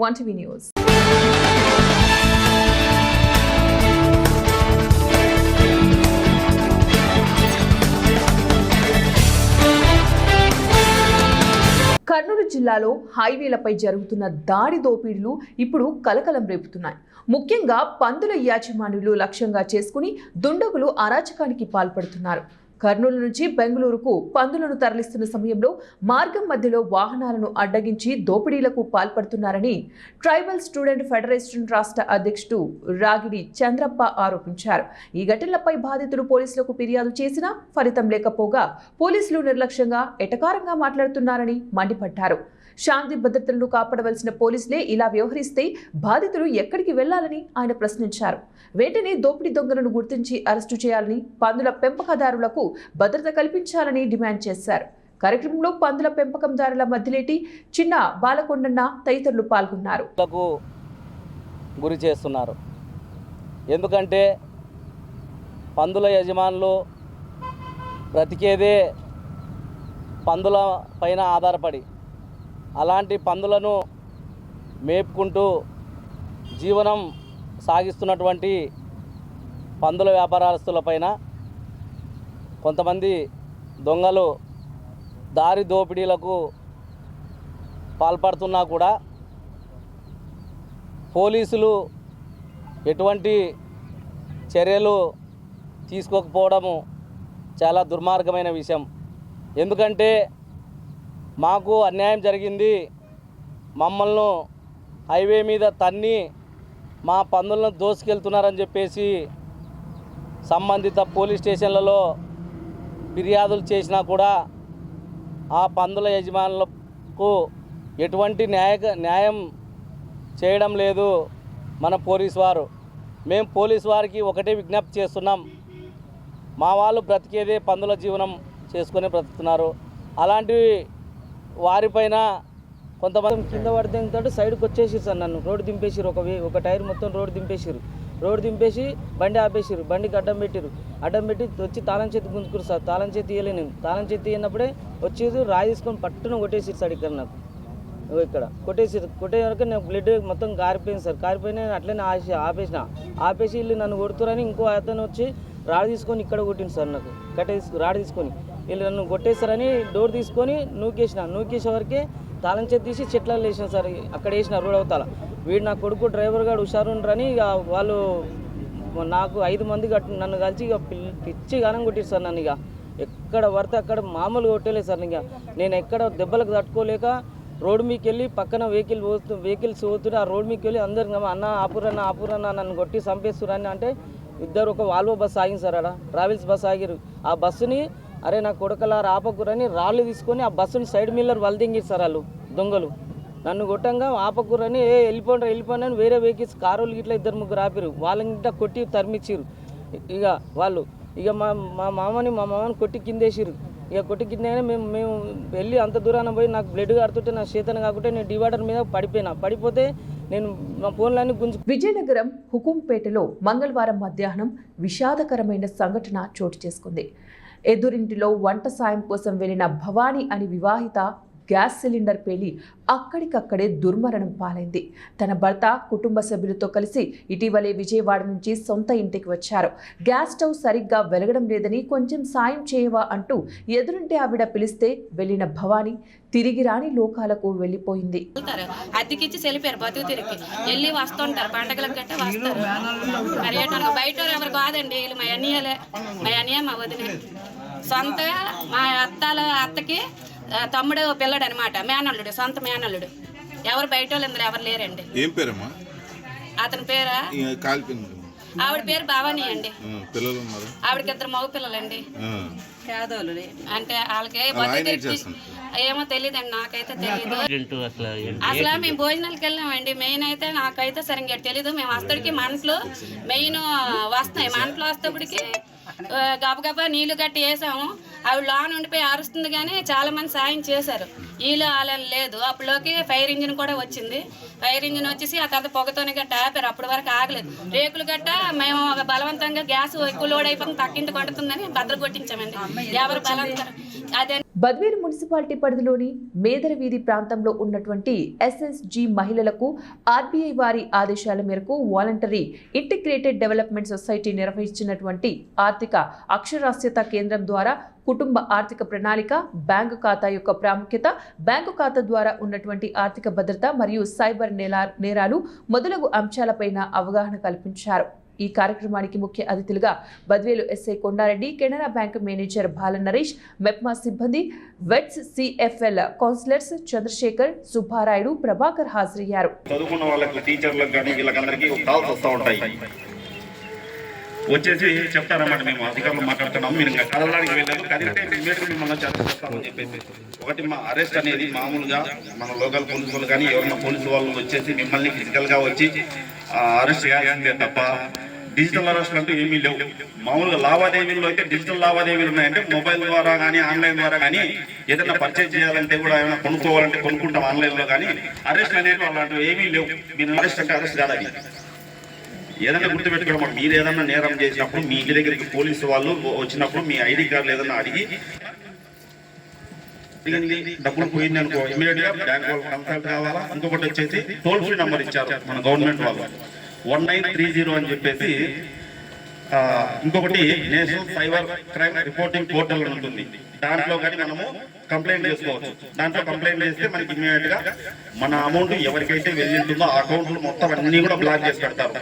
One TV News. Kurnool జిల్లాలో హైవేలపై జరుగుతున్న దాడి దోపిడీలు ఇప్పుడు కలకలం రేపుతున్నాయి. ముఖ్యంగా పందుల యాజమాన్యులు లక్ష్యంగా చేసుకుని దుండగులు అరాచకానికి పాల్పడుతున్నారు. కర్నూలు నుంచి బెంగళూరుకు పందులను తరలిస్తున్న సమయంలో మార్గం మధ్యలో వాహనాలను అడ్డగించి దోపిడీలకు పాల్పడుతున్నారని ట్రైబల్ స్టూడెంట్ ఫెడరేషన్ రాష్ట్ర అధ్యక్షుడు రాగిడి చంద్రప్ప ఆరోపించారు. ఈ ఘటనలపై బాధితులు పోలీసులకు ఫిర్యాదు చేసినా ఫలితం లేకపోగా పోలీసులు నిర్లక్ష్యంగా ఎటకారంగా మాట్లాడుతున్నారని మండిపడ్డారు. శాంతి భద్రతలను కాపాడవలసిన పోలీసులే ఇలా వ్యవహరిస్తే బాధితులు ఎక్కడికి వెళ్లాలని ఆయన ప్రశ్నించారు. వెంటనే దోపిడీ దొంగలను గుర్తించి అరెస్టు చేయాలని, పందుల పెంపకదారులకు భద్రత కల్పించాలని డిమాండ్ చేశారు. కార్యక్రమంలో పందుల పెంపకందారుల మధ్యలేటి చిన్న బాలకొండన్న తదితరులు పాల్గొన్నారు. గురి చేస్తున్నారు. ఎందుకంటే పందుల యజమానులు బ్రతికేదే పందుల పైన ఆధారపడి, అలాంటి పందులను మేపుకుంటూ జీవనం సాగిస్తున్నటువంటి పందుల వ్యాపారస్తులపైన కొంతమంది దొంగలు దారి దోపిడీలకు పాల్పడుతున్నా కూడా పోలీసులు ఎటువంటి చర్యలు తీసుకోకపోవడము చాలా దుర్మార్గమైన విషయం. ఎందుకంటే మాకు అన్యాయం జరిగింది, మమ్మల్ని హైవే మీద తన్ని మా పందులను దోసుకెళ్తున్నారని చెప్పేసి సంబంధిత పోలీస్ స్టేషన్లలో ఫిర్యాదులు చేసినా కూడా ఆ పందుల యజమానులకు ఎటువంటి న్యాయం చేయడం లేదు మన పోలీసు వారు. మేము పోలీసు వారికి ఒకటే విజ్ఞప్తి చేస్తున్నాం, మా వాళ్ళు బ్రతికేదే పందుల జీవనం చేసుకొని బ్రతుకుతున్నారు. అలాంటి వారిపైన కొంతమంది కింద పడితే సైడ్కి వచ్చేసిరు సార్. నన్ను రోడ్డు దింపేసిరు, ఒక టైర్ మొత్తం రోడ్డు దింపేసిరు. రోడ్డు దింపేసి బండి ఆపేసిరు, బండికి అడ్డం పెట్టిరు. అడ్డం పెట్టి వచ్చి తాళం చేతి గుంజుకురు సార్. తాళం చేతి ఇవ్వలే, నేను తాళం చేతి ఇవ్వనప్పుడే వచ్చేసి రాయి తీసుకొని పట్టున కొట్టేసిరు సార్. ఇక్కడ నాకు ఇక్కడ కొట్టేసిరు. కొట్టే వరకు నాకు బ్లడ్ మొత్తం కారిపోయింది సార్. కారిపోయినా అట్లనే ఆపేసి వీళ్ళు నన్ను కొడుతురని ఇంకో అతను వచ్చి రాడు తీసుకొని ఇక్కడ కొట్టింది సార్. నాకు రాడు తీసుకొని వీళ్ళు నన్ను కొట్టేస్తారని డోర్ తీసుకొని నూకేసే వరకే తాళం చేతి తీసి చెట్లలో వేసిన సార్. అక్కడ వేసిన రోడ్ అవతల. వీడు నా కొడుకు డ్రైవర్ గారు హుషారుండ్రని ఇక వాళ్ళు నాకు 5 మంది నన్ను కలిసి ఇక పిచ్చి గానం కొట్టిరు సార్. నన్ను ఇక ఎక్కడ పడితే అక్కడ మామూలుగా కొట్టలేదు సార్. ఇక నేను ఎక్కడ దెబ్బలకు తట్టుకోలేక రోడ్డు మీకు వెళ్ళి పక్కన వెహికల్స్ పోతుంటే ఆ రోడ్డు మీకు వెళ్ళి అందరు అన్న ఆపురన్న నన్ను కొట్టి చంపేస్తురని అంటే ఇద్దరు ఒక వాల్వో బస్సు ఆగింది సార్. ఆడ ట్రావెల్స్ బస్సు ఆగిరు. ఆ బస్సుని అరే నా కొడుకలా ఆపకురని రాళ్ళు తీసుకొని ఆ బస్సుని సైడ్ మిల్లర్ వలదింగిరు సార్. వాళ్ళు దొంగలు నన్ను కొట్టంగా ఆపకురని వెళ్ళిపోండి అని వేరే వెహికల్స్ కారులు ఇట్లా 2-3 ఆపిరు. వాళ్ళని ఇట్లా కొట్టి తరిమిచ్చిరు. ఇక వాళ్ళు మా మామని కొట్టి కిందేసిరు. ఇక కొట్టి కిందనే మేము వెళ్ళి అంత దూరాన పోయి నాకు బ్లడ్ కారుతుంటే నా చేతన కాకుంటే నేను డివైడర్ మీద పడిపోతే నేను మా ఫోన్లన్నీ విజయనగరం హుకుంపేటలో మంగళవారం మధ్యాహ్నం విషాదకరమైన సంఘటన చోటు చేసుకుంది. ఎదురింటిలో వంట సాయం కోసం వెళ్లిన భవానీ అని వివాహిత గ్యాస్ సిలిండర్ పేలి అక్కడికక్కడే దుర్మరణం పాలైంది. తన భర్త కుటుంబ సభ్యులతో కలిసి ఇటీవలే విజయవాడ నుంచి సొంత ఇంటికి వచ్చారు. గ్యాస్ స్టవ్ సరిగ్గా వెలగడం లేదని కొంచెం సాయం చేయవా అంటూ ఎదురుంటే ఆవిడ పిలిస్తే వెళ్లిన భవానీ తిరిగి రాని లోకాలకు వెళ్ళిపోయింది. అద్దెకిచ్చి సెలిపారు, బతుకు తిరిగి వెళ్ళి వస్తుంటారు. పండగలకు గట్ట వస్తారు. బయట ఎవరు కాదండి, వీళ్ళు మా అన్నయ్య మా వదిన సొంతగా. మా అత్తకి తమ్ముడు పిల్లడు అనమాట, మేనల్లుడు, సొంత మేనల్లుడు. ఎవరు బయట వాళ్ళు ఎవరు లేరండి. ఏం పేరమ్మా అతని పేరా? ఆవిడ పేరు భవానీ అండి. ఆవిడకి 2 మగ పిల్లలండి. అంటే వాళ్ళకి ఏమో తెలియదండి, నాకైతే తెలీదు. అసలు మేము భోజనాలకు వెళ్ళామండి. మెయిన్ అయితే నాకైతే సరిగ్గా తెలీదు. మేము వస్తడికి మంటలు మెయిన్ వస్తాయి. మంటలు వస్తేప్పటికి గబగబా నీళ్లు గట్టి వేసాము. ఆవిడ లోన్ ఉండిపోయి అరుస్తుంది, కానీ చాలా మంది సాయం చేశారు. వీళ్ళు వాళ్ళని లేదు. అప్పటిలోకి ఫైర్ ఇంజిన్ కూడా వచ్చింది. ఫైర్ ఇంజిన్ వచ్చేసి ఆ తర్వాత పొగతోనే గట్ట ఆపారు. అప్పటి వరకు ఆగలేదు. రేకులు గట్ట మేము బలవంతంగా గ్యాస్ ఎక్కువ లోడ్ అయిపోతుంది, తక్కింటి కొడుతుందని భద్ర కొట్టించామండి. ఎవరు బలవంతం అదే బద్వేలు మున్సిపాలిటీ పరిధిలోని మేదర వీధి ప్రాంతంలో ఉన్నటువంటి ఎస్ఎస్జి మహిళలకు ఆర్బీఐ వారి ఆదేశాల మేరకు వాలంటరీ ఇంటిగ్రేటెడ్ డెవలప్మెంట్ సొసైటీ నిర్వహించినటువంటి ఆర్థిక అక్షరాస్యత కేంద్రం ద్వారా కుటుంబ ఆర్థిక ప్రణాళిక, బ్యాంకు ఖాతా యొక్క ప్రాముఖ్యత, బ్యాంకు ఖాతా ద్వారా ఉన్నటువంటి ఆర్థిక భద్రత మరియు సైబర్ నేరాలు మొదలగు అంశాలపైన అవగాహన కల్పించారు. ఈ కార్యక్రమానికి ముఖ్య అతిథులుగా Badvel SI Kondareddy, Canara bank manager Bala Naresh, MEPMA సిబ్బంది, వెట్స్ సిఎఫ్ఎల్ కౌన్సిలర్స్ చంద్రశేఖర్, సుబ్బారాయుడు, ప్రభాకర్ హాజరయ్యారు. చదువుకున్న వాళ్ళకి, టీచర్లకు కానీ వీళ్ళకందరికీ కాల్స్ వస్తూ ఉంటాయి. వచ్చేసి చెప్తారన్నమాట, మేము అధికారులు మాట్లాడుతున్నాము, మీరు ఇంకా కదలడానికి వెళ్ళారు, కదిలితే ఇమీడియట్గా మిమ్మల్ని చేస్తామని చెప్పేసి. ఒకటి మా అరెస్ట్ అనేది మామూలుగా మన లోకల్ పోలీసు వాళ్ళు కానీ ఎవరైనా పోలీసు వాళ్ళు వచ్చేసి మిమ్మల్ని ఫిజికల్గా వచ్చి అరెస్ట్ చేయాల్సిందే తప్ప డిజిటల్ అరెస్ట్ అంటూ ఏమీ లేవు. మామూలుగా లావాదేవీల్లో అయితే డిజిటల్ లావాదేవీలు ఉన్నాయంటే మొబైల్ ద్వారా కానీ ఆన్లైన్ ద్వారా కానీ ఏదైనా పర్చేజ్ చేయాలంటే కూడా ఏమైనా కొనుక్కోవాలంటే కొనుక్కుంటాం ఆన్లైన్లో, కానీ అరెస్ట్ అనేది అలాంటివి ఏమీ లేవు. మీరు అరెస్ట్ అంటే అరెస్ట్ కాదని ఏదైనా గుర్తుపెట్టుకోవడం, మీరు ఏదైనా నేరం చేసినప్పుడు మీ ఇంటి దగ్గరికి పోలీసు వాళ్ళు వచ్చినప్పుడు మీ ఐడి కార్డులు ఏదైనా అడిగి డబ్బులు పోయింది అనుకో ఇమీడియట్ గా బ్యాంక్ వాళ్ళు కన్సల్ట్ కావాలా. ఇంకొకటి వచ్చేసి టోల్ ఫ్రీ నెంబర్ ఇచ్చారు మన గవర్నమెంట్ వాళ్ళు 1930 అని చెప్పేసి. ఇంకొకటి national cyber crime reporting portal ఉంటుంది, దాంట్లో కానీ మనము కంప్లైంట్ చేసుకోవచ్చు. దాంట్లో కంప్లైంట్ చేస్తే మనకి ఇమీడియట్ గా మన అమౌంట్ ఎవరికైతే వెళ్ళింటుందో ఆ అకౌంట్లు మొత్తం అన్ని కూడా బ్లాక్ చేసి పెడతారు.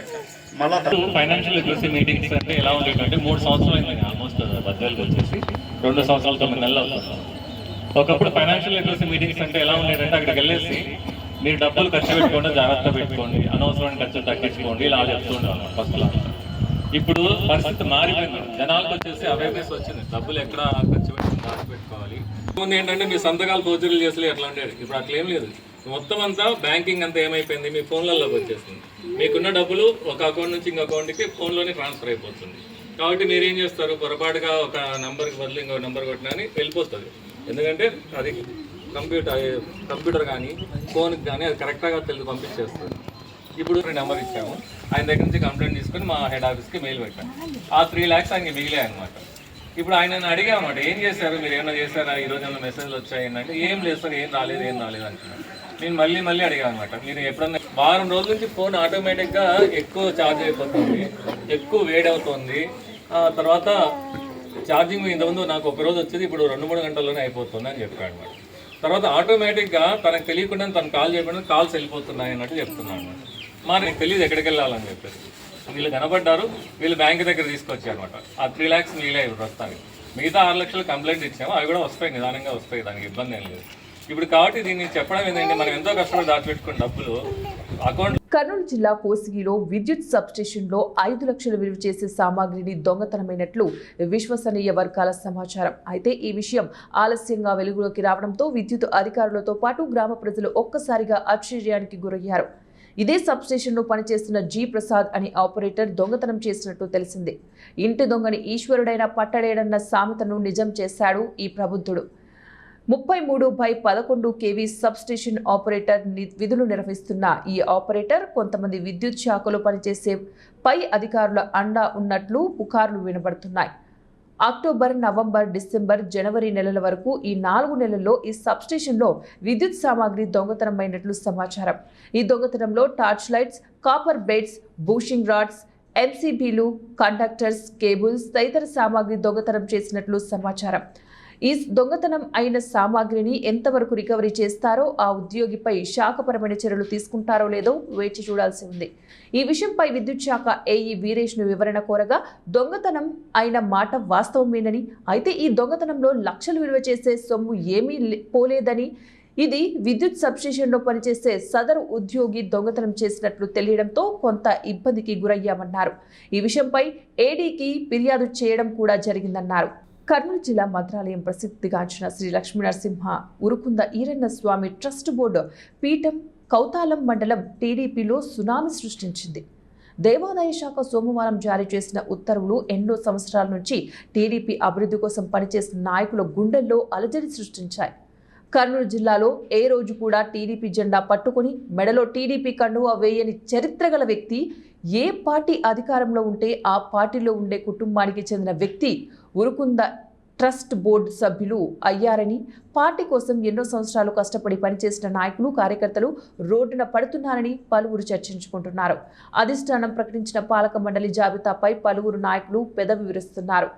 మళ్ళా ఫైనాన్షియల్ లిటరసీ మీటింగ్స్ అంటే ఎలా ఉండేటంటే 3 సంవత్సరాలు అయింది ఆల్మోస్ట్ బద్వేలుకి వచ్చేసి 2 సంవత్సరాలు 9 నెలలు అవుతుంది. ఒకప్పుడు ఫైనాన్షియల్ లిటరసీ మీటింగ్స్ అంటే ఎలా ఉండేటంటే అక్కడికి వెళ్ళేసి మీరు డబ్బులు ఖర్చు పెట్టుకోండి, జాగ్రత్త పెట్టుకోండి, అనవసరమైన ఖర్చులు తగ్గించుకోండి, ఇలా చెప్తుండాలి ఫస్ట్ లా. ఇప్పుడు పరిస్థితి మారిపోయింది, జనాలకు వచ్చేసి అవేర్నెస్ వచ్చింది, డబ్బులు ఎక్కడ ఖర్చు పెట్టుకుని దాచిపెట్టుకోవాలి. ముందు ఏంటంటే మీ సంతకాలు ఫోర్జరీలు చేసి ఎట్లా ఉండేది, ఇప్పుడు అట్లేం లేదు. మొత్తం అంతా బ్యాంకింగ్ అంతా ఏమైపోయింది, మీ ఫోన్లలోకి వచ్చేస్తుంది. మీకున్న డబ్బులు ఒక అకౌంట్ నుంచి ఇంకో అకౌంట్కి ఫోన్లోనే ట్రాన్స్ఫర్ అయిపోతుంది. కాబట్టి మీరు ఏం చేస్తారు, పొరపాటుగా ఒక నెంబర్కి బదులు ఇంకో నెంబర్ కొట్టినా అని వెళ్ళిపోతుంది. ఎందుకంటే అది కంప్యూటర్ కానీ ఫోన్కి కానీ అది కరెక్ట్గా తెలిసి పంపించేస్తుంది. ఇప్పుడు నెంబర్ ఇచ్చాము, ఆయన దగ్గర నుంచి కంప్లైంట్ తీసుకొని మా హెడ్ ఆఫీస్కి మెయిల్ పెట్టాము. ఆ 3 lakhs ఆయనకి మిగిలాయి అనమాట. ఇప్పుడు ఆయన అడిగామన్నమాట, ఏం చేశారు, మీరు ఏమైనా చేశారా, ఈరోజు ఏమైనా మెసేజ్లు వచ్చాయి అంటే ఏం లేదు సార్, ఏం రాలేదు అంటున్నాను. నేను మళ్ళీ అడిగాను అనమాట, మీరు ఎప్పుడన్నా వారం రోజుల నుంచి ఫోన్ ఆటోమేటిక్గా ఎక్కువ ఛార్జ్ అయిపోతుంది, ఎక్కువ వేడవుతుంది, తర్వాత ఛార్జింగ్ ఇంతకుముందు నాకు ఒక రోజు వచ్చేది ఇప్పుడు 2-3 గంటల్లోనే అయిపోతుంది అని చెప్పాడు అనమాట. తర్వాత ఆటోమేటిక్గా తనకు తెలియకుండా తను కాల్ చేయకుండా కాల్స్ వెళ్ళిపోతున్నాయి అన్నట్టు చెప్తున్నాను అనమాట. మరి నీకు తెలియదు ఎక్కడికి వెళ్ళాలని చెప్పేసి వీళ్ళు కనబడ్డారు, వీళ్ళు బ్యాంక్ దగ్గర తీసుకొచ్చారు అనమాట. ఆ 3 lakhs మిగిలాయి ఇప్పుడు ప్రస్తుతానికి. మిగతా 6 లక్షలు కంప్లైంట్ ఇచ్చాము, అవి కూడా వస్తాయి, నిదానంగా వస్తాయి, దానికి ఇబ్బంది ఏం లేదు. ఇప్పుడు కాబట్టి దీన్ని చెప్పడం ఏంటంటే మనం ఎంతో కష్టపడి దాచిపెట్టుకున్న డబ్బులు అకౌంట్. కర్నూలు జిల్లా కోసిగిలో విద్యుత్ సబ్స్టేషన్లో 5 లక్షలు విలువ చేసే సామాగ్రిని దొంగతనమైనట్లు విశ్వసనీయ వర్గాల సమాచారం. అయితే ఈ విషయం ఆలస్యంగా వెలుగులోకి రావడంతో విద్యుత్ అధికారులతో పాటు గ్రామ ప్రజలు ఒక్కసారిగా ఆశ్చర్యానికి గురయ్యారు. ఇదే సబ్స్టేషన్లో పనిచేస్తున్న జి ప్రసాద్ అనే ఆపరేటర్ దొంగతనం చేసినట్టు తెలిసింది. ఇంటి దొంగని ఈశ్వరుడైన పట్టడేడన్న సామెతను నిజం చేశాడు ఈ ప్రబుద్ధుడు. 33/11 kV సబ్స్టేషన్ ఆపరేటర్ విధులు నిర్వహిస్తున్న ఈ ఆపరేటర్ కొంతమంది విద్యుత్ శాఖలో పనిచేసే పై అధికారుల అండా ఉన్నట్లు పుకార్లు వినబడుతున్నాయి. అక్టోబర్, నవంబర్, డిసెంబర్, జనవరి నెలల వరకు ఈ 4 నెలల్లో ఈ సబ్స్టేషన్లో విద్యుత్ సామాగ్రి దొంగతనమైనట్లు సమాచారం. ఈ దొంగతనంలో torch lights, copper blades, bushing rods, ఎంసీబీలు, కండక్టర్స్, కేబుల్స్ తదితర సామాగ్రి దొంగతనం చేసినట్లు సమాచారం. ఈ దొంగతనం అయిన సామాగ్రిని ఎంతవరకు రికవరీ చేస్తారో, ఆ ఉద్యోగిపై శాఖపరమైన చర్యలు తీసుకుంటారో లేదో వేచి చూడాల్సి ఉంది. ఈ విషయంపై విద్యుత్ శాఖ ఏఈ వీరేష్ను వివరణ కోరగా దొంగతనం అయిన మాట వాస్తవమేనని, అయితే ఈ దొంగతనంలో లక్షలు విలువ చేసే సొమ్ము ఏమీ పోలేదని, ఇది విద్యుత్ సబ్స్టేషన్లో పనిచేసే సదరు ఉద్యోగి దొంగతనం చేసినట్లు తెలియడంతో కొంత ఇబ్బందికి గురయ్యామన్నారు. ఈ విషయంపై ఏడీకి ఫిర్యాదు చేయడం కూడా జరిగిందన్నారు. కర్నూలు జిల్లా మంత్రాలయం ప్రసిద్ధిగాంచిన శ్రీ లక్ష్మీనరసింహ ఉరుకుంద ఈరన్న స్వామి ట్రస్ట్ బోర్డు పీఠం కౌతాలం మండలం టీడీపీలో సునామీ సృష్టించింది. దేవాదాయ శాఖ సోమవారం జారీ చేసిన ఉత్తర్వులు ఎన్నో సంవత్సరాల నుంచి టీడీపీ అభివృద్ధి కోసం పనిచేసిన నాయకుల గుండెల్లో అలజడి సృష్టించాయి. కర్నూలు జిల్లాలో ఏ రోజు కూడా టీడీపీ జెండా పట్టుకుని మెడలో టీడీపీ కండువా వేయని చరిత్ర గల వ్యక్తి, ఏ పార్టీ అధికారంలో ఉంటే ఆ పార్టీలో ఉండే కుటుంబానికి చెందిన వ్యక్తి ఉరుకుంద ట్రస్ట్ బోర్డు సభ్యులు అయ్యారని, పార్టీ కోసం ఎన్నో సంవత్సరాలు కష్టపడి పనిచేసిన నాయకులు, కార్యకర్తలు రోడ్డున పడుతున్నారని పలువురు చర్చించుకుంటున్నారు. అధిష్టానం ప్రకటించిన పాలక మండలి జాబితాపై పలువురు నాయకులు పెదవి విరుస్తున్నారు.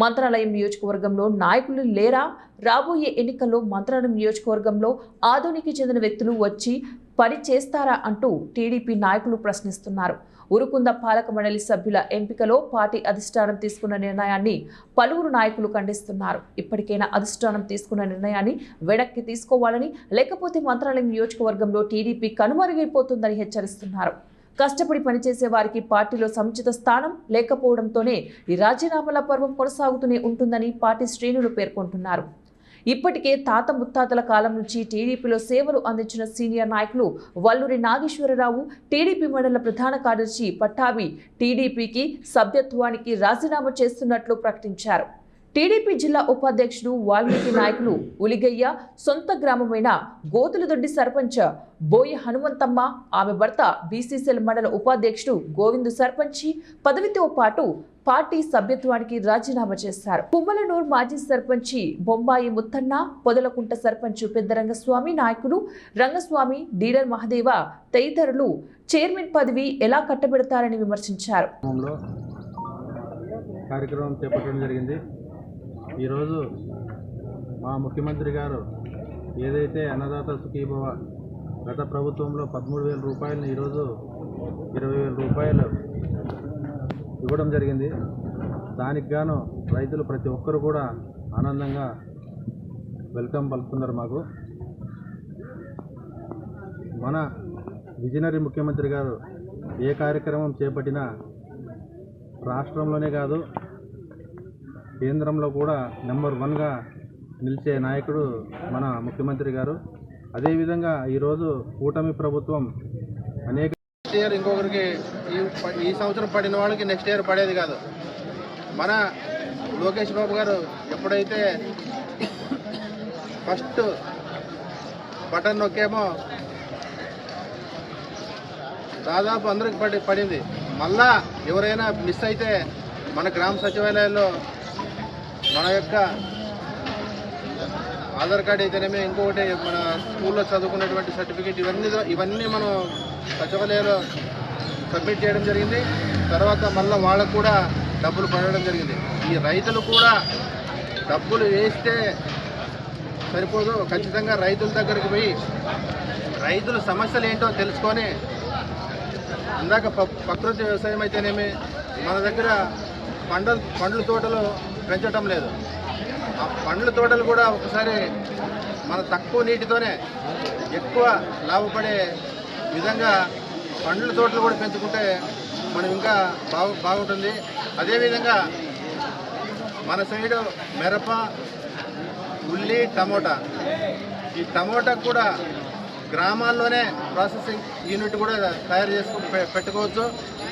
మంత్రాలయం నియోజకవర్గంలో నాయకులు లేరా? రాబోయే ఎన్నికల్లో మంత్రాలయం నియోజకవర్గంలో ఆదోనికి చెందిన వ్యక్తులు వచ్చి పని చేస్తారా అంటూ టీడీపీ నాయకులు ప్రశ్నిస్తున్నారు. ఉరుకుంద పాలక మండలి సభ్యుల ఎంపికలో పార్టీ అధిష్టానం తీసుకున్న నిర్ణయాన్ని పలువురు నాయకులు ఖండిస్తున్నారు. ఇప్పటికైనా అధిష్టానం తీసుకున్న నిర్ణయాన్ని వెనక్కి తీసుకోవాలని, లేకపోతే మంత్రాలయం నియోజకవర్గంలో టీడీపీ కనుమరుగైపోతుందని హెచ్చరిస్తున్నారు. కష్టపడి పనిచేసే వారికి పార్టీలో సముచిత స్థానం లేకపోవడంతోనే ఈ రాజీనామాల పర్వం కొనసాగుతూనే ఉంటుందని పార్టీ శ్రేణులు పేర్కొంటున్నారు. ఇప్పటికే తాత ముత్తాతల కాలం నుంచి టీడీపీలో సేవలు అందించిన సీనియర్ నాయకులు వల్లూరి నాగేశ్వరరావు, టీడీపీ మండల ప్రధాన కార్యదర్శి పట్టాభి టీడీపీకి సభ్యత్వానికి రాజీనామా చేస్తున్నట్లు ప్రకటించారు. టీడీపీ జిల్లా ఉపాధ్యక్షుడు వాల్మీకి నాయకులు ఉలిగయ్య సొంత గ్రామమైన గోతులదొడ్డి సర్పంచ్ బోయ హనుమంతమ్మ, ఆమె భర్త బీసీసీఎల్ మండల ఉపాధ్యక్షుడు గోవిందు సర్పంచి పదవితో పాటు పార్టీ సభ్యత్వానికి రాజీనామా చేశారు. కుమ్మలనూరు మాజీ సర్పంచి బొంబాయి ముత్తన్న, పొదలకుంట సర్పంచ్ పెద్దరంగస్వామి, నాయకులు రంగస్వామి, డీలర్ మహదేవ తదితరులు చైర్మన్ పదవి ఎలా కట్టబెడతారని విమర్శించారు. కార్యక్రమం చేపట్టడం జరిగింది. ఈరోజు మా ముఖ్యమంత్రి గారు ఏదైతే అన్నదాత సుఖీభవ గత ప్రభుత్వంలో 13,000 రూపాయలని ఈరోజు 20,000 రూపాయలు ఇవ్వడం జరిగింది. దానికి గాను రైతులు ప్రతి ఒక్కరు కూడా ఆనందంగా వెల్కమ్ పలుకుతున్నారు. మాకు మన విజనరీ ముఖ్యమంత్రి గారు ఏ కార్యక్రమం చేపట్టినా రాష్ట్రంలోనే కాదు కేంద్రంలో కూడా నెంబర్ 1గా నిలిచే నాయకుడు మన ముఖ్యమంత్రి గారు. అదేవిధంగా ఈరోజు కూటమి ప్రభుత్వం అనేక నెక్స్ట్ ఇయర్ ఇంకొకరికి ఈ సంవత్సరం పడిన వాళ్ళకి నెక్స్ట్ ఇయర్ పడేది కాదు. మన లోకేష్ బాబు గారు ఎప్పుడైతే ఫస్ట్ బటన్ నొక్కేమో దాదాపు అందరికి పడింది. మళ్ళా ఎవరైనా మిస్ అయితే మన గ్రామ సచివాలయాల్లో మన యొక్క ఆధార్ కార్డు అయితేనేమి, ఇంకొకటి మన స్కూల్లో చదువుకున్నటువంటి సర్టిఫికేట్, ఇవన్నీ మనం సచివాలయంలో సబ్మిట్ చేయడం జరిగింది. తర్వాత మళ్ళీ వాళ్ళకు కూడా డబ్బులు పడడం జరిగింది. ఈ రైతులు కూడా డబ్బులు వేస్తే సరిపోదు, ఖచ్చితంగా రైతుల దగ్గరికి పోయి రైతుల సమస్యలు ఏంటో తెలుసుకొని, ఇందాక ప్రకృతి వ్యవసాయం అయితేనేమి మన దగ్గర పండ్ల తోటలు పెంచటం లేదు. ఆ పండ్ల తోటలు కూడా ఒకసారి మన తక్కువ నీటితోనే ఎక్కువ లాభపడే విధంగా పండ్ల తోటలు కూడా పెంచుకుంటే మనం ఇంకా బాగుంటుంది. అదేవిధంగా మన సైడు మిరప, ఉల్లి, టమోటా, ఈ టమోటా కూడా గ్రామాల్లోనే ప్రాసెసింగ్ యూనిట్ కూడా తయారు చేసుకుని పెట్టుకోవచ్చు.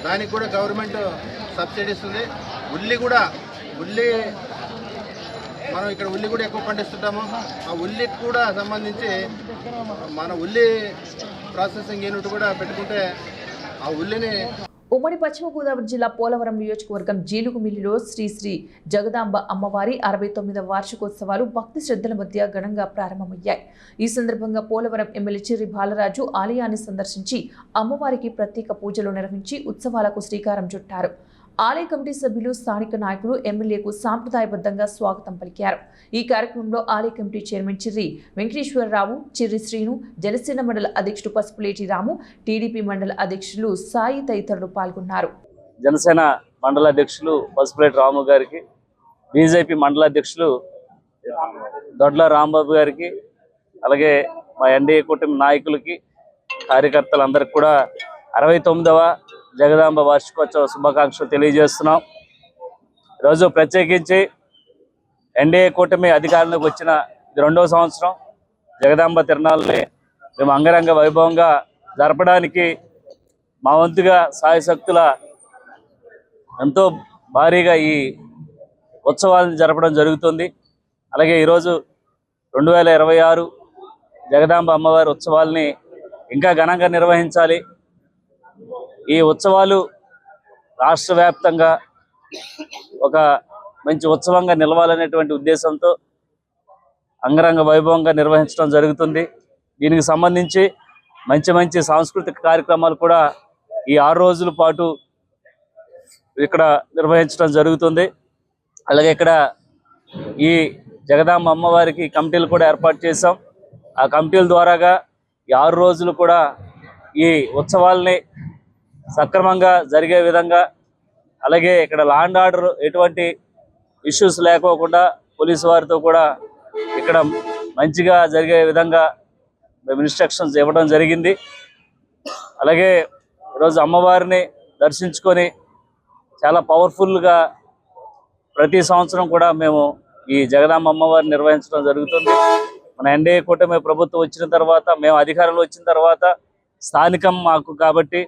దానికి కూడా గవర్నమెంట్ సబ్సిడీ ఇస్తుంది. ఉల్లి మనం ఇక్కడ ఉల్లి కూడా ఎక్కువ పండిస్తుంటాము. ఆ ఉల్లికి కూడా సంబంధించి మన ఉల్లి ప్రాసెసింగ్ యూనిట్ కూడా పెట్టుకుంటే ఆ ఉల్లిని. ఉమ్మడి పశ్చిమ గోదావరి జిల్లా పోలవరం నియోజకవర్గం జీలుగుమిల్లిలో శ్రీ శ్రీ జగదాంబ అమ్మవారి 69వ వార్షికోత్సవాలు భక్తి శ్రద్ధల మధ్య ఘనంగా ప్రారంభమయ్యాయి. ఈ సందర్భంగా పోలవరం ఎమ్మెల్యే చిర్రి బాలరాజు ఆలయాన్ని సందర్శించి అమ్మవారికి ప్రత్యేక పూజలు నిర్వహించి ఉత్సవాలకు శ్రీకారం చుట్టారు. ఆలయ కమిటీ సభ్యులు, స్థానిక నాయకులు ఎమ్మెల్యేకు సాంప్రదాయబద్ధంగా స్వాగతం పలికారు. ఈ కార్యక్రమంలో ఆలయ కమిటీ చైర్మన్ చిర్రి వెంకటేశ్వరరావు, చిర్రి శ్రీను, జనసేన మండల అధ్యక్షుడు పసుపులేటి రాము, టీడీపీ మండల అధ్యక్షులు సాయి తదితరులు పాల్గొన్నారు. జనసేన మండల అధ్యక్షులు పసుపులేటి రాము గారికి, బీజేపీ మండల అధ్యక్షులు దొడ్ల రాంబాబు గారికి, అలాగే మా ఎన్డీఏ కూటమి నాయకులకి, కార్యకర్తలందరికీ కూడా 69వ జగదాంబ వార్షికోత్సవ శుభాకాంక్షలు తెలియజేస్తున్నాం. ఈరోజు ప్రత్యేకించి ఎన్డీఏ కూటమి అధికారంలోకి వచ్చిన ఇది 2వ సంవత్సరం. జగదాంబ తిరునాళ్ళని మేము అంగరంగ వైభవంగా జరపడానికి మా వంతుగా సాయశక్తుల ఎంతో భారీగా ఈ ఉత్సవాలను జరపడం జరుగుతుంది. అలాగే ఈరోజు 2026 జగదాంబ అమ్మవారి ఉత్సవాల్ని ఇంకా ఘనంగా నిర్వహించాలి. ఈ ఉత్సవాలు రాష్ట్ర వ్యాప్తంగా ఒక మంచి ఉత్సవంగా నిలవాలనేటువంటి ఉద్దేశంతో అంగరంగ వైభవంగా నిర్వహించడం జరుగుతుంది. దీనికి సంబంధించి మంచి మంచి సాంస్కృతిక కార్యక్రమాలు కూడా ఈ 6 రోజుల పాటు ఇక్కడ నిర్వహించడం జరుగుతుంది. అలాగే ఇక్కడ ఈ జగదాంబ అమ్మవారికి కమిటీలు కూడా ఏర్పాటు చేశాం. ఆ కమిటీల ద్వారాగా ఈ 6 రోజులు కూడా ఈ ఉత్సవాల్ని సక్రమంగా జరిగే విధంగా, అలాగే ఇక్కడ లా అండ్ ఆర్డర్ ఎటువంటి ఇష్యూస్ లేకోకుండా పోలీసు వారితో కూడా ఇక్కడ మంచిగా జరిగే విధంగా మేము ఇన్స్ట్రక్షన్స్ ఇవ్వడం జరిగింది. అలాగే ఈరోజు అమ్మవారిని దర్శించుకొని చాలా పవర్ఫుల్గా ప్రతి సంవత్సరం కూడా మేము ఈ జగదాంబ అమ్మవారిని నిర్వహించడం జరుగుతుంది. మన ఎన్డీఏ కూటమి ప్రభుత్వం వచ్చిన తర్వాత, మేము అధికారంలో వచ్చిన తర్వాత స్థానికం మాకు కాబట్టి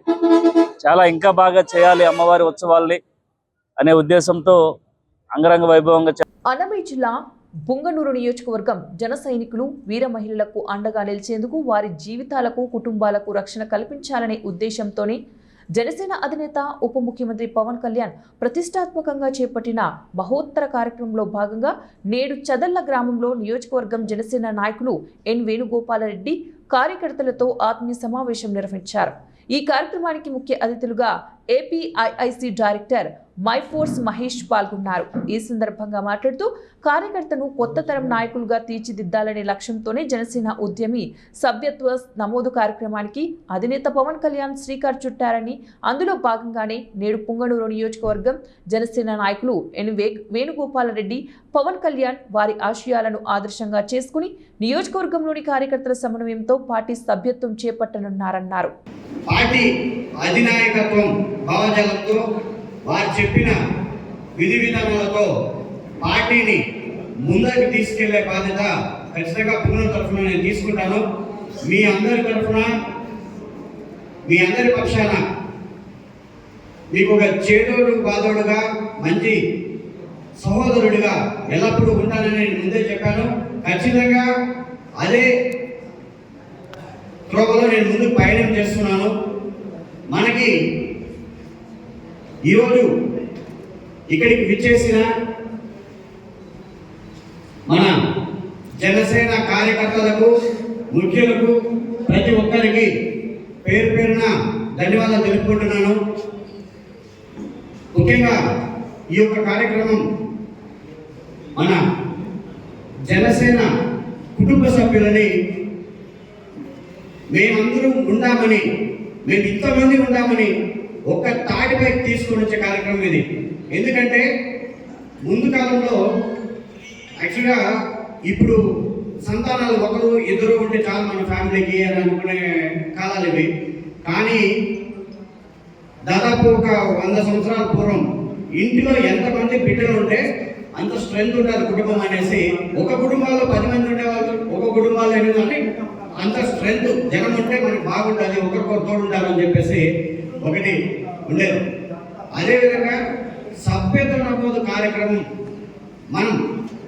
చాలా ఇంకా బాగా చేయాలి అమ్మవారి ఉత్సవాల్ని అనే ఉద్దేశంతో అంగరంగ వైభవంగా అన్నమయ్య జిల్లా బుంగనూరు నియోజకవర్గం జన సైనికులు వీర మహిళలకు అండగా నిలిచేందుకు వారి జీవితాలకు కుటుంబాలకు రక్షణ కల్పించాలనే ఉద్దేశంతోనే జనసేన అధినేత ఉప ముఖ్యమంత్రి పవన్ కళ్యాణ్ ప్రతిష్టాత్మకంగా చేపట్టిన మహోత్తర కార్యక్రమంలో భాగంగా నేడు చదల్ల గ్రామంలో నియోజకవర్గం జనసేన నాయకులు ఎన్ వేణుగోపాలరెడ్డి కార్యకర్తలతో ఆత్మీయ సమావేశం నిర్వహించారు. ఈ కార్యక్రమానికి ముఖ్య అతిథులుగా ఏపీఐఐసి డైరెక్టర్ మైఫోర్స్ మహేష్ పాల్గొన్నారు. ఈ సందర్భంగా మాట్లాడుతూ కార్యకర్తను కొత్త తరం నాయకులుగా తీర్చిదిద్దాలనే లక్ష్యంతోనే జనసేన ఉద్యమి సభ్యత్వ నమోదు కార్యక్రమానికి అధినేత పవన్ కళ్యాణ్ శ్రీకారు చుట్టారని, అందులో భాగంగానే నేడు పుంగనూరు నియోజకవర్గం జనసేన నాయకులు ఎన్ వేణుగోపాలరెడ్డి పవన్ కళ్యాణ్ వారి ఆశయాలను ఆదర్శంగా చేసుకుని నియోజకవర్గంలోని కార్యకర్తల సమన్వయంతో పార్టీ సభ్యత్వం చేపట్టనున్నారన్నారు. పార్టీ అధినాయకత్వం భావజాలంతో వారు చెప్పిన విధి విధానాలతో పార్టీని ముందరికి తీసుకెళ్లే బాధ్యత ఖచ్చితంగా పుంగనూరు తరఫున నేను తీసుకుంటాను. మీ అందరి తరఫున, మీ అందరి పక్షాన మీకు ఒక చేదోడు బాదోడుగా, మంచి సహోదరుడిగా ఎల్లప్పుడూ ఉంటానని నేను ముందే చెప్పాను. ఖచ్చితంగా అదే త్రోవలో నేను ముందుకు పయనం చేస్తున్నాను. మనకి ఈరోజు ఇక్కడికి విచ్చేసిన మన జనసేన కార్యకర్తలకు, ముఖ్యులకు, ప్రతి ఒక్కరికి పేరు పేరున ధన్యవాదాలు తెలుపుకుంటున్నాను. ముఖ్యంగా ఈ యొక్క కార్యక్రమం మన జనసేన కుటుంబ సభ్యులని మేమందరం ఉండామని, మేము ఇంతమంది ఉండామని ఒక్క తాటిపై తీసుకొని వచ్చే కార్యక్రమం ఇది. ఎందుకంటే ముందు కాలంలో యాక్చువల్గా ఇప్పుడు సంతానాలు ఒకరు ఇద్దరు ఉంటే చాలు మన ఫ్యామిలీకి అని అనుకునే కాలాలు ఇవి. కానీ దాదాపు ఒక 100 సంవత్సరాల పూర్వం ఇంటిలో ఎంతమంది బిడ్డలు ఉంటే అంత స్ట్రెంత్ ఉంటుంది కుటుంబం అనేసి. ఒక కుటుంబాల్లో 10 మంది ఉండేవాళ్ళు, ఒక కుటుంబాల్లో 8 మంది, అంత స్ట్రెంత్ జనం ఉంటే మనకి బాగుంటుంది, ఒకరికొకరు తోడు ఉండాలని చెప్పేసి ఒకటి ఉండేది. అదేవిధంగా సభ్యత్వ నమోదు కార్యక్రమం, మనం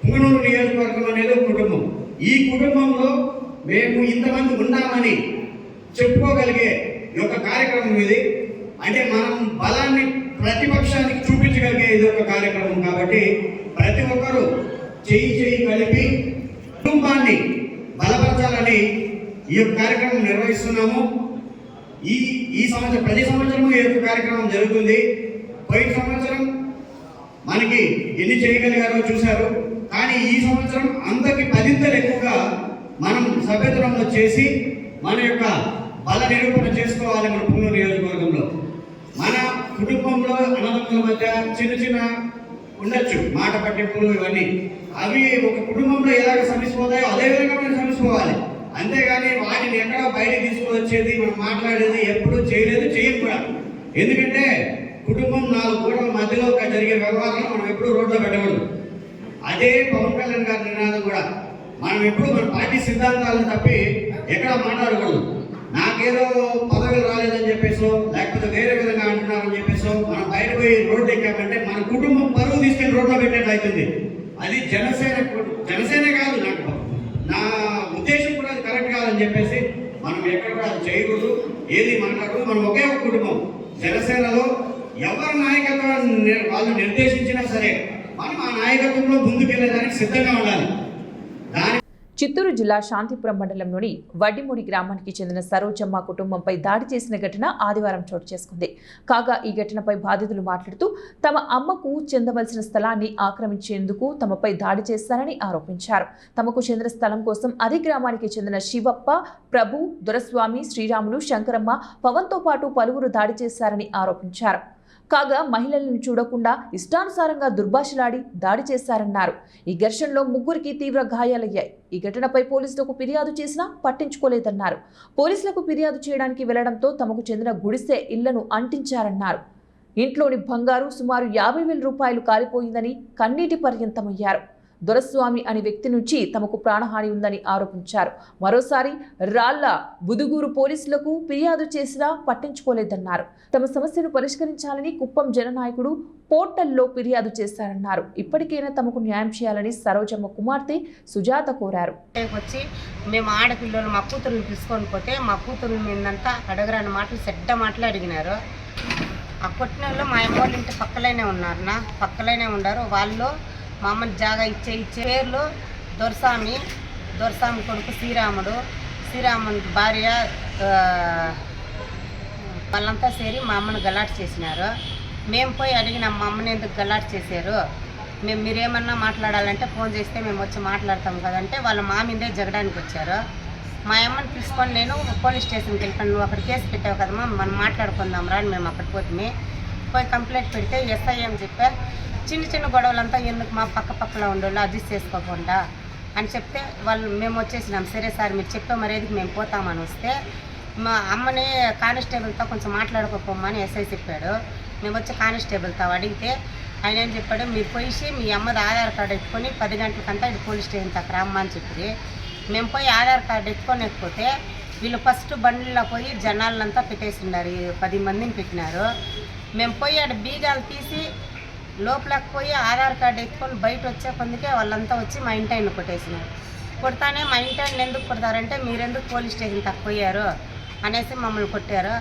పుంగనూరు నియోజకవర్గం అనేది ఒక కుటుంబం. ఈ కుటుంబంలో మేము ఇంతమంది ఉన్నామని చెప్పుకోగలిగే ఒక కార్యక్రమం ఇది. అంటే మనం బలాన్ని ప్రతిపక్షానికి చూపించగలిగే ఇది ఒక కార్యక్రమం. కాబట్టి ప్రతి ఒక్కరూ చేయి కలిపి కుటుంబాన్ని బలపరచాలని ఈ యొక్క కార్యక్రమం నిర్వహిస్తున్నాము. ఈ సంవత్సరం, ప్రతి సంవత్సరం ఈ యొక్క కార్యక్రమం జరుగుతుంది. పోయిన సంవత్సరం మనకి ఎన్ని చేయగలిగారో చూశారు. కానీ ఈ సంవత్సరం అందరికి 10 ఎక్కువగా మనం సభ్యత్వంలో చేసి మన యొక్క బల నిరూపణ చేసుకోవాలి. మన పుంగనూరు నియోజకవర్గంలో మన కుటుంబంలో అన్నదమ్ముల మధ్య చిన్న ఉండొచ్చు మాట పట్టింపులు, ఇవన్నీ అవి ఒక కుటుంబంలో ఎలాగ సమస్యపోతాయో అదే విధంగా మనం సమస్యపోవాలి. అంతేగాని వాటిని ఎక్కడో బయట తీసుకువచ్చేది, మనం మాట్లాడేది ఎప్పుడు చేయలేదు, చేయం కూడా. ఎందుకంటే కుటుంబం 4 గోడల మధ్యలో జరిగే వ్యవహారాలు మనం ఎప్పుడు రోడ్లో పెట్టకూడదు. అదే పవన్ కళ్యాణ్ గారి నినాదం కూడా. మనం ఎప్పుడు మన పార్టీ సిద్ధాంతాలను తప్పి ఎక్కడ మాట్లాడకూడదు. నాకేదో పదవులు రాలేదని చెప్పేసో, లేకపోతే వేరే విధంగా అంటున్నారని చెప్పేసో మనం బయట పోయి రోడ్డు ఎక్కామంటే మన కుటుంబం పరువు తీసుకెళ్ళి రోడ్లో పెట్టేట్టు అవుతుంది. అది జనసేన కాదు, నా ఉద్దేశం కూడా అది కరెక్ట్ కాదని చెప్పేసి మనం ఎక్కడ కూడా అది చేయకూడదు, ఏది మాట్లాడకూడదు. మనం ఒకే ఒక కుటుంబం. జనసేనలో ఎవరి నాయకత్వాన్ని వాళ్ళు నిర్దేశించినా సరే మనం ఆ నాయకత్వంలో ముందుకెళ్ళేదానికి సిద్ధంగా ఉండాలి. చిత్తూరు జిల్లా శాంతిపురం మండలంలోని వడ్డిమూడి గ్రామానికి చెందిన సరోజమ్మ కుటుంబంపై దాడి చేసిన ఘటన ఆదివారం చోటు చేసుకుంది. కాగా ఈ ఘటనపై బాధితులు మాట్లాడుతూ తమ అమ్మకు చెందవలసిన స్థలాన్ని ఆక్రమించేందుకు తమపై దాడి చేశారని ఆరోపించారు. తమకు చెందిన స్థలం కోసం అదే గ్రామానికి చెందిన శివప్ప, ప్రభు, దొరస్వామి, శ్రీరాములు, శంకరమ్మ, పవన్తో పాటు పలువురు దాడి చేశారని ఆరోపించారు. కాగా మహిళలను చూడకుండా ఇష్టానుసారంగా దుర్భాషలాడి దాడి చేశారన్నారు. ఈ ఘర్షణలో ముగ్గురికి తీవ్ర గాయాలయ్యాయి. ఈ ఘటనపై పోలీసులకు ఫిర్యాదు చేసినా పట్టించుకోలేదన్నారు. పోలీసులకు ఫిర్యాదు చేయడానికి వెళ్లడంతో తమకు చెందిన గుడిసె ఇళ్లను అంటించారన్నారు. ఇంట్లోని బంగారు సుమారు 50,000 రూపాయలు కాలిపోయిందని కన్నీటి పర్యంతమయ్యారు. దొరస్వామి అనే వ్యక్తి నుంచి తమకు ప్రాణహాని ఉందని ఆరోపించారు. మరోసారి రాళ్ల బుదుగూరు పోలీసులకు ఫిర్యాదు చేసినా పట్టించుకోలేదన్నారు. తమ సమస్యను పరిష్కరించాలని కుప్పం జననాయకుడు పోర్టల్లో ఫిర్యాదు చేశారన్నారు. ఇప్పటికైనా తమకు న్యాయం చేయాలని సరోజమ్మ కుమార్తె సుజాత కోరారు. వచ్చి మేము ఆడపిల్లలు మా కూతురుని తీసుకొని పోతే మా కూతురు మీదంతా అడగరాని మాటలు చెడ్డ మాటలు అడిగినారు. ఆ కొట్టిన వాళ్ళు మా అమ్మ వాళ్ళ ఇంటి పక్కలనే ఉన్నారు, పక్కలనే ఉన్నారు. వాళ్ళు మా అమ్మని జాగా ఇచ్చే పేర్లు దొరస్వామి కొడుకు శ్రీరాముని భార్య వాళ్ళంతా సేరి మా అమ్మని గలాట్ చేసినారు. మేము పోయి అడిగినాం మా అమ్మని ఎందుకు గలాట్ చేశారు, మీరేమన్నా మాట్లాడాలంటే ఫోన్ చేస్తే మేము వచ్చి మాట్లాడతాం కదంటే వాళ్ళ మా మీదే జగడానికి వచ్చారు. మా అమ్మని తీసుకొని నేను పోలీస్ స్టేషన్కి వెళ్ళిపోయాను. నువ్వు అక్కడ కేసు పెట్టావు కదమ్మా, మనం మాట్లాడుకుందాం రా అని మేము అక్కడికి పోయి కంప్లైంట్ పెడితే ఎస్ఐ ఏం చెప్పా, చిన్న గొడవలంతా ఎందుకు మా పక్కలో ఉండేవాళ్ళు అడ్జస్ట్ చేసుకోకుండా అని చెప్తే మేము వచ్చేసినాం. సరే సార్ మీరు చెప్పే మరేదికి మేము పోతామని వస్తే మా అమ్మని కానిస్టేబుల్తో కొంచెం మాట్లాడుకోపోమని ఎస్ఐ చెప్పాడు. మేము వచ్చి కానిస్టేబుల్తో అడిగితే ఆయన ఏం చెప్పాడు, మీరు పోయి మీ అమ్మది ఆధార్ కార్డు ఎత్తుకొని 10 గంటలకంతా ఇది పోలీస్ స్టేషన్ దగ్గర రమ్మని చెప్పి మేము పోయి ఆధార్ కార్డు ఎత్తుకోలేకపోతే వీళ్ళు ఫస్ట్ బండిలో పోయి జనాలంతా పెట్టేసిన్నారు. 10 మందిని పెట్టినారు. మేము పోయి ఆడ బీగాలు తీసి లోపలికి పోయి ఆధార్ కార్డు ఎత్తుకొని బయట వచ్చే కొందుకే వాళ్ళంతా వచ్చి మా ఇంటాయన్ని కొట్టేసినారు. కొడతానే మా ఇంటాయన్ని ఎందుకు కొడతారంటే మీరెందుకు పోలీస్ స్టేషన్ తక్కువ పోయారు అనేసి మమ్మల్ని కొట్టారు.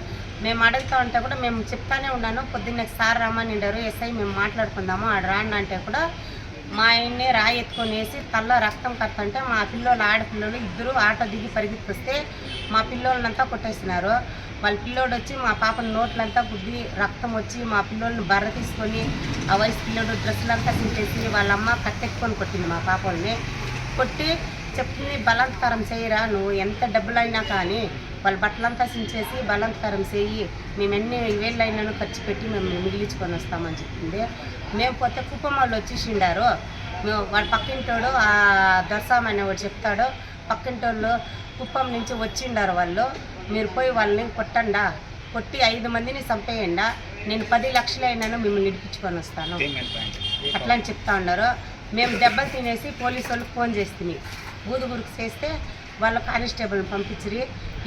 మేము అడుగుతూ ఉంటే కూడా మేము చెప్తానే ఉన్నాను, పొద్దున్నే సార్ రమ్మని ఉండారు ఎస్ఐ, మేము మాట్లాడుకుందాము ఆడ రాండి అంటే కూడా మా ఆయన్ని రాయి ఎత్తుకొని వేసి తల్ల రక్తం కడుతుంటే మా పిల్లోళ్ళు ఆడపిల్లలు ఇద్దరు ఆటో దిగి పరిగెత్తిస్తే మా పిల్లోళ్ళనంతా కొట్టేసినారు. వాళ్ళ పిల్లోడు వచ్చి మా పాపని నోట్లంతా గుద్ది రక్తం వచ్చి మా పిల్లోళ్ళని బర్ర తీసుకొని ఆ వయసు పిల్లోడు డ్రెస్సులంతా తింటేసి వాళ్ళమ్మ కట్టెత్తుకొని కొట్టింది మా పాపల్ని. కొట్టి చెప్తుంది బలాత్కారం చేయరా, నువ్వు ఎంత డబ్బులైనా కానీ వాళ్ళ బట్టలంతా సించేసి బలాత్కారం చేయి, మేము ఎన్ని వేళ్ళు అయినాను ఖర్చు పెట్టి మేము మిగిలించుకొని వస్తామని చెప్పింది. మేము పోతే కుప్పం వాళ్ళు వచ్చేసిండారు. వాళ్ళ పక్కింటోడు ఆ దొరస్వామి అనేవాడు చెప్తాడు, పక్కింటోళ్ళు కుప్పం నుంచి వచ్చిండారు వాళ్ళు, మీరు పోయి వాళ్ళని కొట్టండా, కొట్టి 5 మందిని చంపేయండా, నేను 10 లక్షలు అయినాను మిమ్మల్ని ఇడిపించుకొని వస్తాను అట్లా అని చెప్తా ఉన్నారు. మేము దెబ్బలు తినేసి పోలీసు వాళ్ళకి ఫోన్ చేస్తుంది, బూదుగురికి చేస్తే వాళ్ళ కానిస్టేబుల్ని పంపించి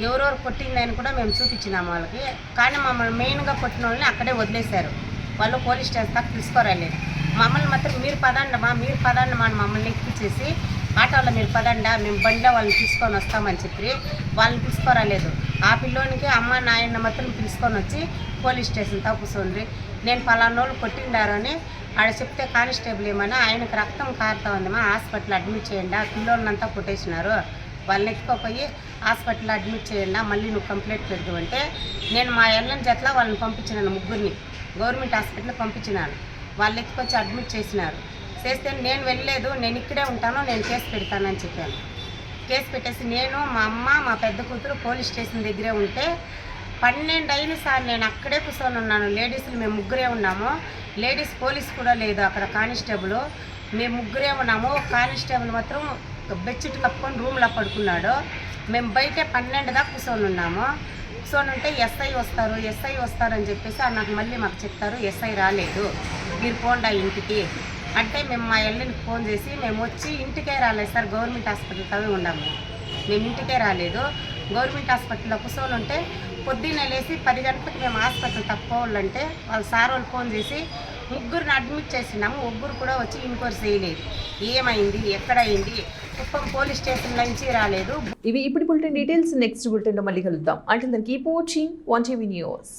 ఎవరెవరు కొట్టిందని కూడా మేము చూపించినాము వాళ్ళకి. కానీ మమ్మల్ని మెయిన్గా కొట్టిన వాళ్ళని అక్కడే వదిలేశారు. వాళ్ళు పోలీస్ స్టేషన్ దాకా తీసుకురాలేదు. మమ్మల్ని మాత్రం మీరు పదండమా అని మమ్మల్ని ఎక్కించేసి ఆటోలో మీరు పదండా, మేము బండిలో వాళ్ళని తీసుకొని వస్తామని చెప్పి వాళ్ళని తీసుకురాలేదు. ఆ పిల్లోనికి అమ్మ నాయన మాత్రం తీసుకొని వచ్చి పోలీస్ స్టేషన్ తా కూర్చోండి, నేను పలానోళ్ళు కొట్టిండారని ఆడ చెప్తే కానిస్టేబుల్ ఏమన్నా ఆయనకు రక్తం కారుతా ఉందమ్మా, హాస్పిటల్ అడ్మిట్ చేయండి, ఆ పిల్లోళ్ళనంతా కొట్టేసినారు, వాళ్ళని ఎత్తుకోపోయి హాస్పిటల్లో అడ్మిట్ చేయండి, మళ్ళీ నువ్వు కంప్లైంట్ పెట్టు అంటే నేను మా ఎల్లని జట్ల వాళ్ళని పంపించినాను, ముగ్గురిని గవర్నమెంట్ హాస్పిటల్కి పంపించినాను. వాళ్ళు ఎత్తుకొచ్చి అడ్మిట్ చేసినారు. చేస్తే నేను వెళ్ళలేదు, నేను ఇక్కడే ఉంటాను, నేను కేసు పెడతానని చెప్పాను. కేసు పెట్టేసి నేను మా అమ్మ మా పెద్ద కూతురు పోలీస్ స్టేషన్ దగ్గరే ఉంటే 12 అయింది సార్, నేను అక్కడే కూర్చొని ఉన్నాను. లేడీస్లు మేము ముగ్గురే ఉన్నాము, లేడీస్ పోలీస్ కూడా లేదు అక్కడ కానిస్టేబుల్, మేము ముగ్గురే ఉన్నాము. కానిస్టేబుల్ మాత్రం బెడ్షీట్ కప్పుకొని రూమ్లో పడుకున్నాడు. మేము బయటే 12 దాకా కూర్చొని ఉన్నాము. కూర్చొని ఉంటే ఎస్ఐ వస్తారని చెప్పేసి నాకు మళ్ళీ మాకు చెప్తారు, ఎస్ఐ రాలేదు, మీరు పోండా ఇంటికి అంటే మేము మా ఎల్లుని ఫోన్ చేసి మేము వచ్చి ఇంటికే రాలేదు సార్, గవర్నమెంట్ హాస్పిటల్ తవ్వి ఉన్నాము, మేము ఇంటికే రాలేదు. గవర్నమెంట్ హాస్పిటల్లో కూర్చొని ఉంటే పొద్దున్నే లేసి 10 గంటలకు మేము హాస్పిటల్ తప్పుకోవాలంటే వాళ్ళ సార్ వాళ్ళు ఫోన్ చేసి ముగ్గురిని అడ్మిట్ చేసినాము. ముగ్గురు కూడా వచ్చి ఇన్క్వైరీ చేయలేదు, ఏమైంది ఎక్కడైంది, కుప్పం పోలీస్ స్టేషన్ నుంచి రాలేదు. ఇవి ఇప్పుడు బులెటిన్ డీటెయిల్స్. నెక్స్ట్ బులెటిన్లో మళ్ళీ కలుద్దాం. అంటే కీప్ వాచింగ్ 1TV న్యూస్.